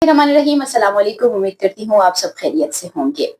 रहमान रहीम, अस्सलाम वालेकुम। उम्मीद करती हूँ आप सब खैरियत से होंगे।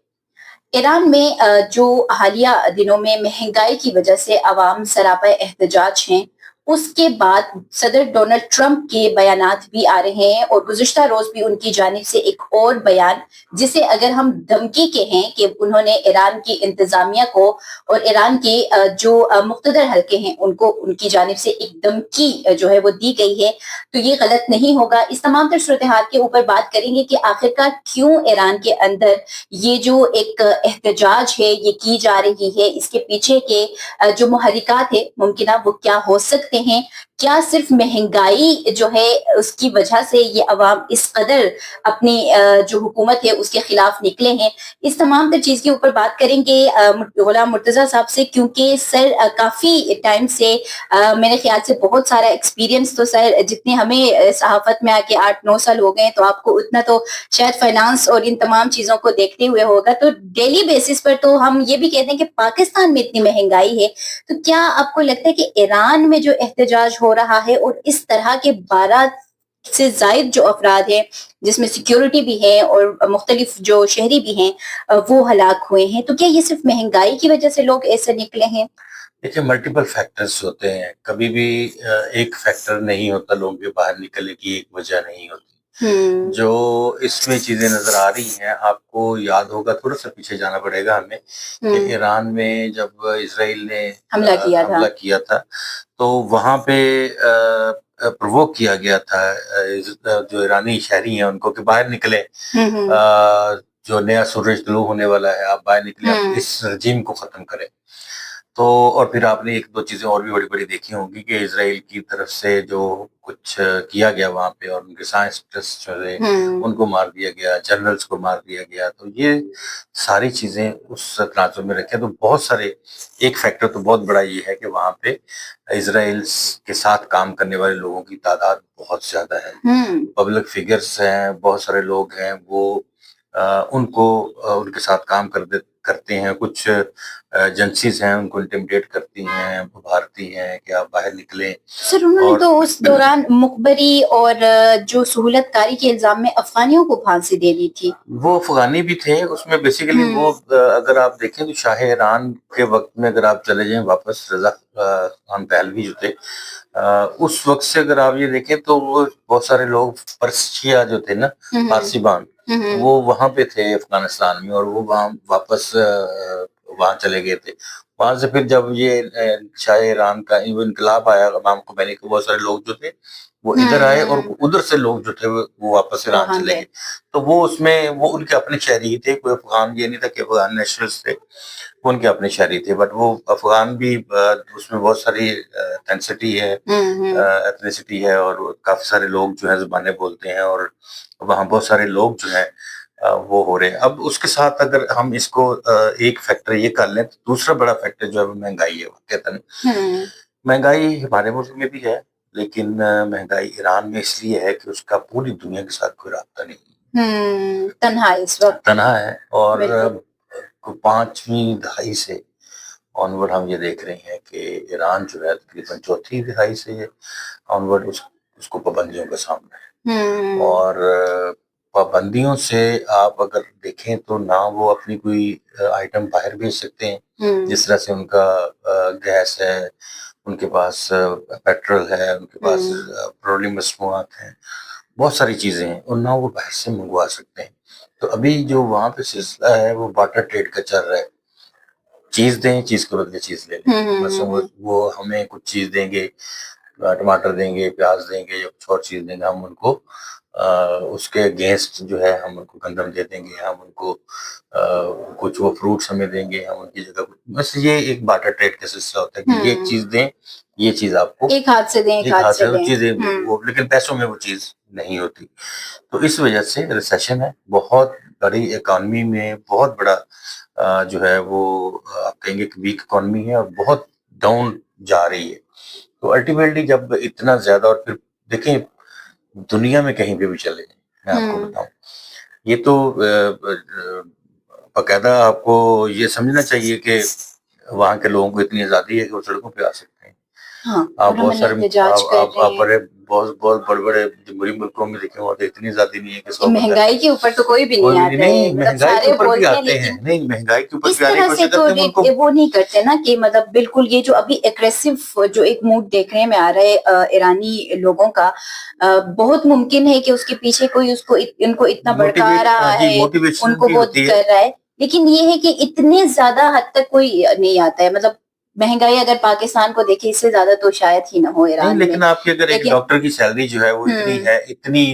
ईरान में जो हालिया दिनों में महंगाई की वजह से अवाम सरापा एहतजाज हैं, उसके बाद सदर डोनाल्ड ट्रंप के बयानात भी आ रहे हैं और गुज़िश्ता रोज़ भी उनकी जानिब से एक और बयान, जिसे अगर हम धमकी के हैं कि उन्होंने ईरान की इंतज़ामिया को और ईरान के जो मुक़्तदर हल्के हैं, उनको उनकी जानिब से एक धमकी जो है वो दी गई है, तो ये गलत नहीं होगा। इस तमाम तर सूरत-ए-हाल के ऊपर बात करेंगे कि आखिरकार क्यों ईरान के अंदर ये जो एक एहतजाज है ये की जा रही है, इसके पीछे के जो मुहर्रिकात है मुमकिना वो क्या हो सकते हैं? क्या सिर्फ महंगाई जो है उसकी वजह से ये अवाम इस कदर अपनी जो हुकूमत है उसके खिलाफ निकले हैं? इस तमाम तर चीज़ के ऊपर बात करेंगे गुलाम मुर्तज़ा साहब से, क्योंकि सर काफ़ी टाइम से मेरे ख्याल से बहुत सारा एक्सपीरियंस, तो सर जितने हमें सहाफ़त में आके 8-9 साल हो गए हैं, तो आपको उतना तो शायद फाइनेंस और इन तमाम चीज़ों को देखते हुए होगा। तो डेली बेसिस पर तो हम ये भी कहते हैं कि पाकिस्तान में इतनी महंगाई है, तो क्या आपको लगता है कि ईरान में जो एहतजाज हो रहा है और इस तरह के 12 से ज़ायद जो अफराद हैं, जिसमें सिक्योरिटी भी है और मुख्तलिफ जो शहरी भी हैं, वो हलाक हुए हैं, तो क्या ये सिर्फ महंगाई की वजह से लोग ऐसे निकले हैं? देखिए, मल्टीपल फैक्टर्स होते हैं। कभी भी एक फैक्टर नहीं होता लोगों के बाहर निकलने की एक वजह नहीं होती। जो इसमें चीज़ें नज़र आ रही हैं, आपको याद होगा, थोड़ा-सा पीछे जाना पड़ेगा हमें, कि ईरान में जब इज़राइल ने हमला किया था, तो वहाँ पे प्रोवोक किया गया था जो ईरानी शहरी हैं उनको कि बाहर निकलें। जो नया सूरज तुलू होने वाला है, आप बाहर निकलें, आप इस रजीम को ख़त्म करें। तो और फिर आपने 1-2 चीज़ें और भी बड़ी-बड़ी देखी होंगी कि इज़राइल की तरफ से जो कुछ किया गया वहाँ पे, और उनके साइंटिस्ट जो थे, उनको मार दिया गया, जनरल्स को मार दिया गया। तो ये सारी चीज़ें उस तनाज़ुर में रखें तो बहुत सारे, एक फैक्टर तो बहुत बड़ा ये है कि वहाँ पे इज़राइल के साथ काम करने वाले लोगों की तादाद बहुत ज़्यादा है। पब्लिक फिगर्स हैं, बहुत सारे लोग हैं, वो उनको उनके साथ काम करते हैं। कुछ एजेंसीज़ हैं, उनको इंटिमिडेट करती हैं, उभारती हैं कि आप बाहर निकलें। सर उन्होंने और तो उस दौरान मुखबरी और जो सहूलतकारी के इल्ज़ाम में अफ़गानियों को फांसी दे दी थी। वो अफ़गानी भी थे, उसमें बेसिकली वो अगर आप देखें तो शाह ईरान के वक़्त में अगर आप चले जाएँ वापस, रज़ा खान पहलवी जो थे, उस वक़्त से अगर आप ये देखें तो वो बहुत सारे लोग पर्शिया जो थे ना, पारसीबान, वो वहाँ पे थे अफ़गानिस्तान में, और वो वहाँ वापस वहाँ चले गए थे। वहाँ से फिर जब ये शाह ईरान का वो इन्कलाब आया, इमाम खुमैनी के बहुत सारे लोग जो थे वो इधर आए, और उधर से लोग जो थे वो वापस ईरान चले गए। तो वो उसमें वो उनके अपने शहरी ही थे, कोई अफ़गान ये नहीं था कि अफ़गान नेशनल्स थे, वो उनके अपने शहरी थे। बट वो अफ़गान भी उसमें बहुत सारी एथनिसिटी है, एथनिसिटी है, और काफ़ी सारे लोग जो हैं ज़ुबानें बोलते हैं, और वहाँ बहुत सारे लोग जो हैं वो हो रहे हैं। अब उसके साथ अगर हम इसको एक फैक्टर ये कर लें, तो दूसरा बड़ा फैक्टर जो है वो महँगाई है वाक़ईतन। महँगाई हमारे मुल्क में भी है, लेकिन महँगाई ईरान में इसलिए है कि उसका पूरी दुनिया के साथ कोई राब्ता नहीं। तन्हा है इस वक़्त। तनहा है, और बिल्कुल। 5वीं दहाई से ऑनवर्ड हम ये देख रहे हैं कि ईरान जो है तकरीबन चौथी दहाई से ऑनवर्ड उसको पाबंदियों का सामना है। और पाबंदियों से आप अगर देखें तो ना वो अपनी कोई आइटम बाहर भेज सकते हैं, जिस तरह से उनका गैस है, उनके पास पेट्रोल है, उनके पास पेट्रोलियम मसनूआत हैं, बहुत सारी चीज़ें हैं, और ना वो बाहर से मंगवा सकते हैं। तो अभी जो वहाँ पे सिलसिला है वो बार्टर ट्रेड का चल रहा है। चीज़ दें, चीज़ के बदले चीज़ ले लें। बस वो हमें कुछ चीज़ देंगे, टमाटर देंगे, प्याज़ देंगे, या कुछ और चीज़ देंगे, हम उनको उसके अगेंस्ट जो है हम उनको गंदम दे देंगे, हम उनको कुछ वो फ्रूट्स हमें देंगे, हम उनकी जगह बस ये एक बार्टर ट्रेड का सिलसिला होता है कि ये चीज़ दें, ये चीज़ आपको एक हाथ से दें, एक एक हाथ हाथ से से वो लें। चीज़ें वो, लेकिन पैसों में वो चीज़ नहीं होती। तो इस वजह से रिसेशन है, बहुत बड़ी इकॉनमी में बहुत बड़ा जो है वो आप कहेंगे कि वीक इकॉनमी है, और बहुत डाउन जा रही है। तो अल्टीमेटली जब इतना ज़्यादा, और फिर देखें दुनिया में कहीं पे भी चले जाएँ, मैं आपको बताऊँ, ये तो बाकायदा आपको ये समझना चाहिए कि वहाँ के लोगों को इतनी आज़ादी है कि वो सड़कों पे आ सकते हैं। हाँ, आप और हम बहुत सारे एहतजाज कर आप रहे हैं। बड़े بہت بہت بڑے بڑے جمہوری ملکوں میں دیکھے ہوتے اتنی زیادہ نہیں ہے کہ 100 مہنگائی کے اوپر تو کوئی بھی نہیں آتا ہے، نہیں مطلب مہنگائی کے سارے اوپر بھی بولتے ہیں آتے ہیں، لیکن نہیں مہنگائی کے اوپر اس بھی آنے کی طرح سے کوشش تو کرتے ہیں ان کو وہ نہیں کرتے نا کہ مطلب بالکل یہ جو ابھی ایگریسو جو ایک موڈ دیکھنے میں آ رہا ہے ایرانی لوگوں کا، بہت ممکن ہے کہ اس کے پیچھے کوئی ان کو اتنا بڑکا رہا ہے، موٹیویشن ان کو بھی بہت ہوتی ہے. کر رہا ہے، لیکن یہ ہے کہ اتنے زیادہ حد تک کوئی نہیں آتا ہے، مطلب مہنگائی اگر پاکستان کو دیکھے اس سے زیادہ تو شاید ہی نہ ہو ایران میں. لیکن آپ کی اگر ایک ڈاکٹر کی سیلری جو ہے وہ اتنی ہے، اتنی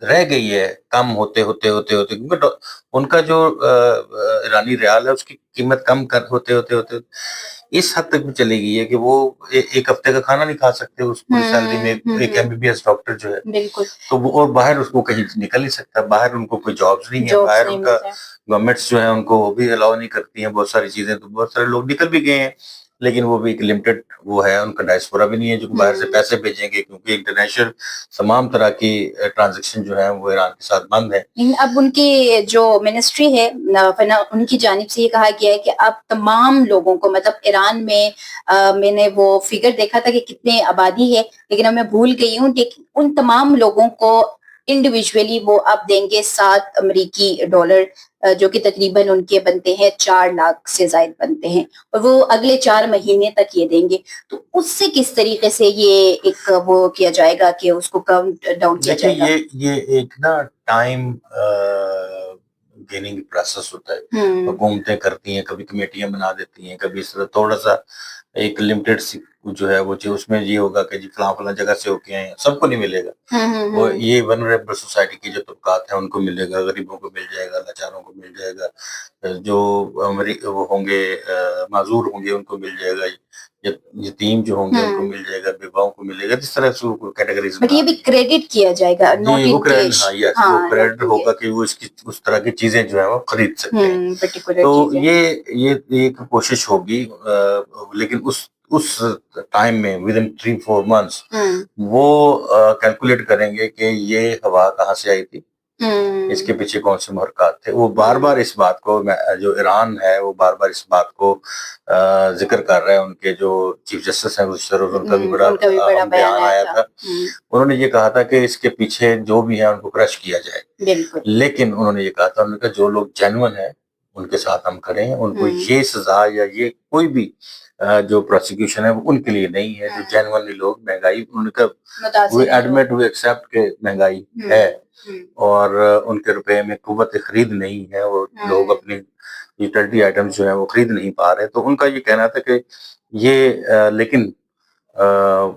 رہ گئی ہے کم ہوتے ہوتے ہوتے ہوتے کیونکہ ان کا جو ایرانی ریال ہے اس کی قیمت کم ہوتے ہوتے ہوتے اس حد تک بھی چلی گئی ہے کہ وہ ایک ہفتے کا کھانا نہیں کھا سکتے اس پوری سیلری میں. ایک MBBS ڈاکٹر جو ہے بالکل تو وہ اور باہر اس کو کہیں نکل نہیں سکتا، باہر ان کو کوئی جابس نہیں ہے، باہر ان کا گورنمنٹس جو ہے ان کو وہ بھی الاؤ نہیں کرتی ہیں بہت ساری چیزیں. تو بہت سارے لوگ نکل بھی گئے ہیں لیکن وہ بھی ایک لمیٹڈ وہ ہے، ان کا ڈائسپورا بھی نہیں ہے جو باہر سے پیسے بھیجیں گے کیونکہ انٹرنیشنل تمام طرح کی ٹرانزیکشن جو ہے وہ ایران کے ساتھ بند ہے. اب ان کی جو منسٹری ہے ان کی جانب سے یہ کہا گیا ہے کہ اب تمام لوگوں کو، مطلب ایران میں نے وہ فگر دیکھا تھا کہ کتنے آبادی ہے لیکن اب میں بھول گئی ہوں، لیکن ان تمام لوگوں کو انڈیویجولی وہ اب دیں گے $7 جو کہ تقریباً ان کے بنتے ہیں 4 لاکھ سے زائد بنتے ہیں، اور وہ اگلے 4 مہینے تک یہ دیں گے. تو اس سے کس طریقے سے یہ ایک وہ کیا جائے گا کہ اس کو کاؤنٹ ڈاؤن کیا جائے گا؟ یہ ایک نا ٹائم گیننگ پروسیس ہوتا ہے، حکومتیں کرتی ہیں، کبھی کمیٹیاں بنا دیتی ہیں، کبھی اس طرح تھوڑا سا ایک لمیٹڈ جو ہے وہ اس میں یہ ہوگا کہ جی فلاں فلاں جگہ سے ہو کے آئے ہیں، سب کو نہیں ملے گا. وہ یہ ونریبل سوسائٹی کی جو طبقات ہیں ان کو ملے گا، غریبوں کو مل جائے گا، لاچاروں کو مل جائے گا، جو وہ ہوں گے معذور ہوں گے ان کو مل جائے گا، یتیم جو ہوں گے ان کو مل جائے گا، بیواؤں کو ملے گا. اس طرح سے کیٹیگریز بٹ یہ بھی کریڈٹ کیا جائے گا، جی وہ کریڈٹ ہوگا کہ وہ اس طرح کی چیزیں جو ہیں وہ خرید سکتے ہیں. تو یہ ایک کوشش ہوگی، لیکن اس ٹائم میں ودن 3-4 months وہ کیلکولیٹ کریں گے کہ یہ ہوا کہاں سے آئی تھی، اس کے پیچھے کون سے محرکات تھے. وہ بار بار اس بات کو، جو ایران ہے وہ بار بار اس بات کو ذکر کر رہے ہیں. ان کے جو چیف جسٹس ہیں ان کا بھی بڑا بیان آیا تھا، انہوں نے یہ کہا تھا کہ اس کے پیچھے جو بھی ہے ان کو کرش کیا جائے. لیکن انہوں نے یہ کہا تھا، انہوں نے کہا جو لوگ جینون ہیں ان کے ساتھ ہم کھڑے ہیں، ان کو یہ سزا یا یہ کوئی بھی جو پروسیکیوشن ہے وہ ان کے لیے نہیں ہے. جو جینونلی لوگ مہنگائی، انہوں نے کہا وی ایڈمٹ وی ایکسیپٹ کہ مہنگائی ہے اور ان کے روپے میں قوت خرید نہیں ہے، وہ لوگ اپنی یوٹیلٹی آئٹمز جو ہیں وہ خرید نہیں پا رہے. تو ان کا یہ کہنا تھا کہ یہ لیکن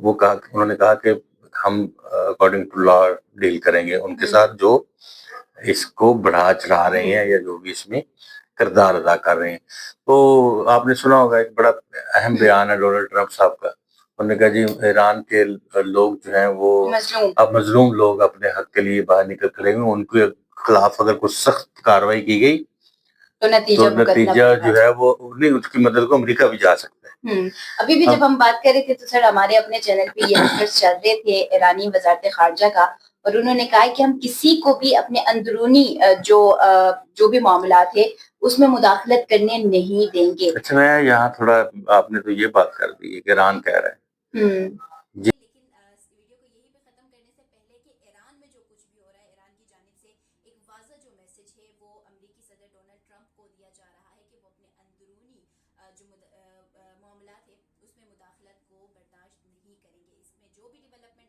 وہ کہا، انہوں نے کہا کہ ہم اکارڈنگ ٹو لا ڈیل کریں گے ان کے ساتھ جو اس کو بڑھا چڑھا رہے ہیں یا جو بھی اس میں کردار ادا کر رہے ہیں. تو آپ نے سنا ہوگا ایک بڑا اہم بیان ہے ڈونلڈ ٹرمپ صاحب کا. انہوں نے کہا جی ایران کے لوگ جو ہیں وہ اب مظلوم لوگ اپنے حق کے لیے باہر نکل کھڑے ہوئے، ان کے خلاف اگر کچھ سخت کاروائی کی گئی تو نتیجہ جو ہے وہ نہیں، اس کی مدد کو امریکہ بھی جا سکتا ہے. ابھی بھی جب ہم بات کر رہے تھے تو سر ہمارے اپنے چینل پہ یہ لیکچرز چل رہے تھے ایرانی وزارت خارجہ کا، اور انہوں نے کہا کہ ہم کسی کو بھی اپنے اندرونی جو بھی معاملات ہے اس میں مداخلت کرنے نہیں دیں گے. اچھا میں یہاں تھوڑا، آپ نے تو یہ بات کر دی ہے کہ ایران کہہ رہا ہے جی. ویڈیو کو یہی پہ ختم کرنے سے پہلے کہ ایران میں جو کچھ بھی ہو رہا ہے، ایران کی جانب سے ایک واضح جو میسج ہے وہ امریکی صدر ڈونلڈ ٹرمپ کو دیا جا رہا ہے کہ وہ اپنے اندرونی جو معاملات ہے اس میں مداخلت کو برداشت نہیں کریں گے. اس میں جو بھی ڈیولپمنٹ